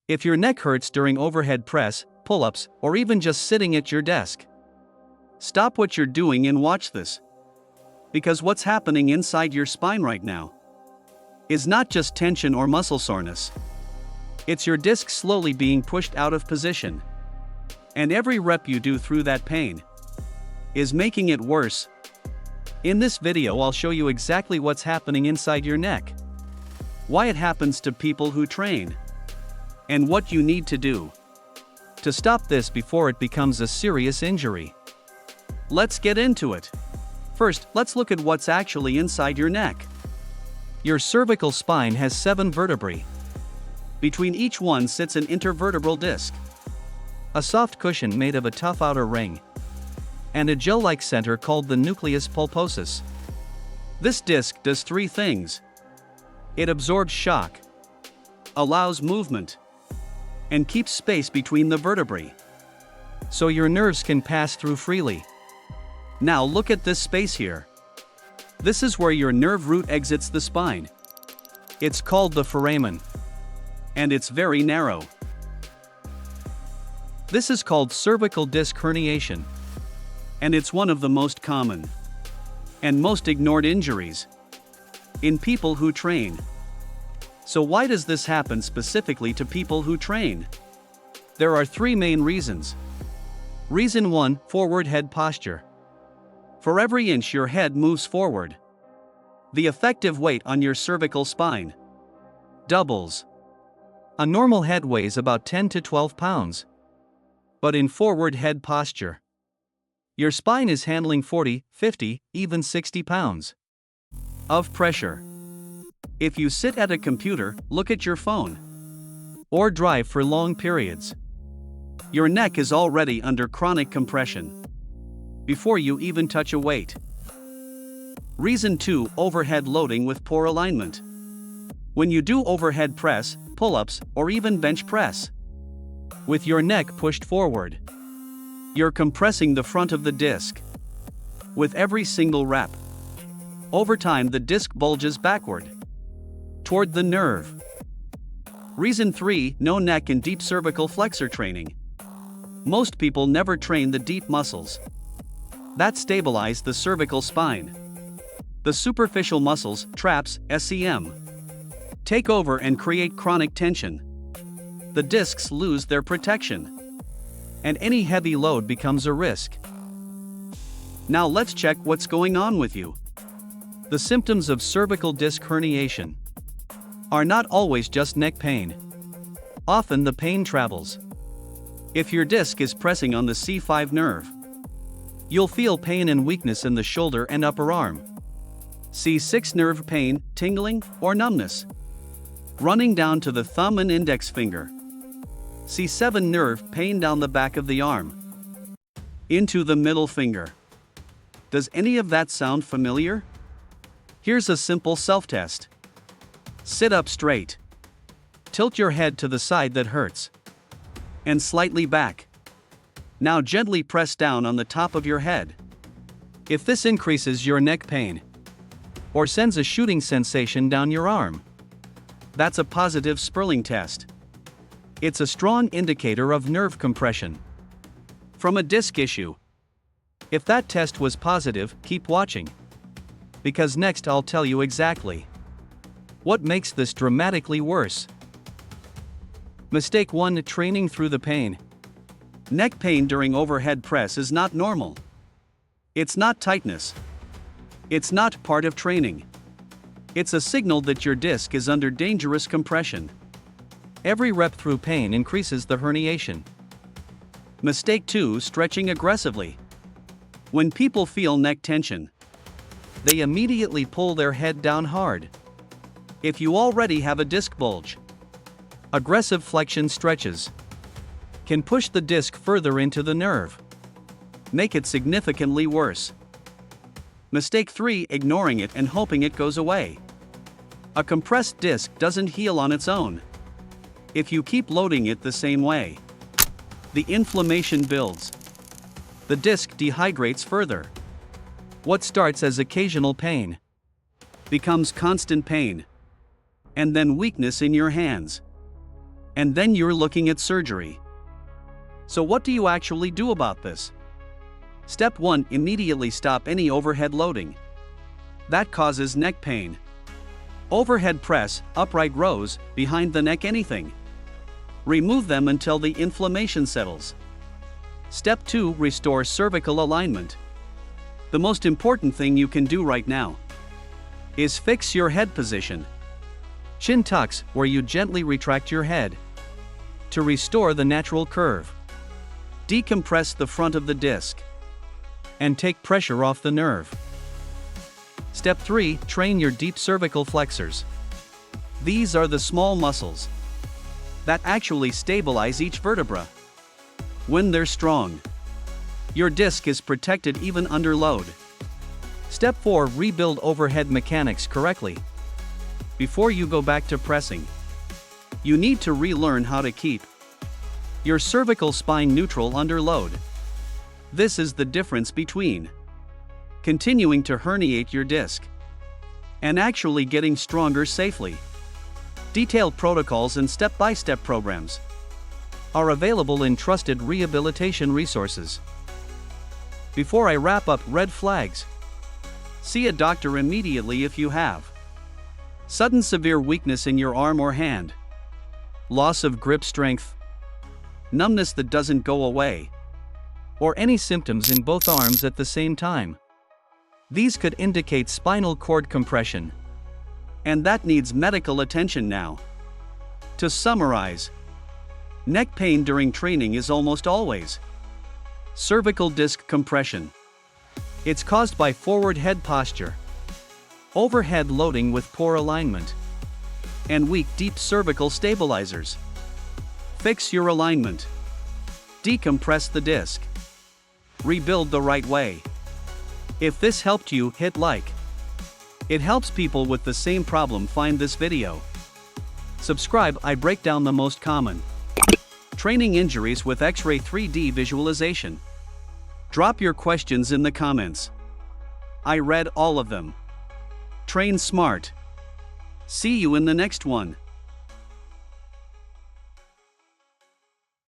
If your neck hurts during overhead press, pull-ups, or even just sitting at your desk, stop what you're doing and watch this. Because what's happening inside your spine right now is not just tension or muscle soreness. It's your disc slowly being pushed out of position. And every rep you do through that pain is making it worse. In this video, I'll show you exactly what's happening inside your neck, why it happens to people who train, and what you need to do to stop this before it becomes a serious injury. Let's get into it. First, let's look at what's actually inside your neck. Your cervical spine has 7 vertebrae. Between each one sits an intervertebral disc, a soft cushion made of a tough outer ring, and a gel-like center called the nucleus pulposus. This disc does 3 things. It absorbs shock, allows movement, and keeps space between the vertebrae, so your nerves can pass through freely. Now look at this space here. This is where your nerve root exits the spine. It's called the foramen, and it's very narrow. This is called cervical disc herniation, and it's one of the most common and most ignored injuries in people who train. So why does this happen specifically to people who train? There are 3 main reasons. Reason 1, forward head posture. For every inch your head moves forward, the effective weight on your cervical spine doubles. A normal head weighs about 10 to 12 pounds. But in forward head posture, your spine is handling 40, 50, even 60 pounds of pressure. If you sit at a computer, look at your phone, or drive for long periods, your neck is already under chronic compression before you even touch a weight. Reason 2, overhead loading with poor alignment. When you do overhead press, pull-ups, or even bench press, with your neck pushed forward, you're compressing the front of the disc. With every single rep, over time the disc bulges backward toward the nerve. Reason 3, no neck and deep cervical flexor training. Most people never train the deep muscles that stabilize the cervical spine. The superficial muscles, traps, SCM, take over and create chronic tension. The discs lose their protection, and any heavy load becomes a risk. Now let's check what's going on with you. The symptoms of cervical disc herniation are not always just neck pain. Often the pain travels. If your disc is pressing on the C5 nerve, you'll feel pain and weakness in the shoulder and upper arm. C6 nerve pain, tingling, or numbness running down to the thumb and index finger. C7 nerve pain down the back of the arm into the middle finger. Does any of that sound familiar? Here's a simple self-test. Sit up straight. Tilt your head to the side that hurts, and slightly back. Now gently press down on the top of your head. If this increases your neck pain, or sends a shooting sensation down your arm, that's a positive Sperling test. It's a strong indicator of nerve compression from a disc issue. If that test was positive, keep watching, because next I'll tell you exactly what makes this dramatically worse. Mistake 1, training through the pain. Neck pain during overhead press is not normal. It's not tightness. It's not part of training. It's a signal that your disc is under dangerous compression. Every rep through pain increases the herniation. Mistake 2, stretching aggressively. When people feel neck tension, they immediately pull their head down hard. If you already have a disc bulge, aggressive flexion stretches can push the disc further into the nerve, make it significantly worse. Mistake 3, ignoring it and hoping it goes away. A compressed disc doesn't heal on its own. If you keep loading it the same way, the inflammation builds. The disc dehydrates further. What starts as occasional pain becomes constant pain, and then weakness in your hands and then you're looking at surgery. So what do you actually do about this? Step 1. Immediately stop any overhead loading. That causes neck pain. Overhead press, upright rows, behind the neck, anything. Remove them until the inflammation settles. Step 2. Restore cervical alignment. The most important thing you can do right now is fix your head position. Chin tucks, where you gently retract your head to restore the natural curve. Decompress the front of the disc and take pressure off the nerve. Step 3. Train your deep cervical flexors. These are the small muscles that actually stabilize each vertebra. When they're strong, your disc is protected even under load. Step 4. Rebuild overhead mechanics correctly. Before you go back to pressing, you need to relearn how to keep your cervical spine neutral under load. This is the difference between continuing to herniate your disc and actually getting stronger safely. Detailed protocols and step-by-step programs are available in trusted rehabilitation resources. Before I wrap up, red flags. See a doctor immediately if you have sudden severe weakness in your arm or hand, loss of grip strength, numbness that doesn't go away, or any symptoms in both arms at the same time. These could indicate spinal cord compression, and that needs medical attention now. To summarize, neck pain during training is almost always cervical disc compression. It's caused by forward head posture, overhead loading with poor alignment, and weak deep cervical stabilizers. Fix your alignment. Decompress the disc. Rebuild the right way. If this helped you, hit like. It helps people with the same problem find this video. Subscribe. I break down the most common training injuries with X-ray 3D visualization. Drop your questions in the comments. I read all of them. Train smart. See you in the next one.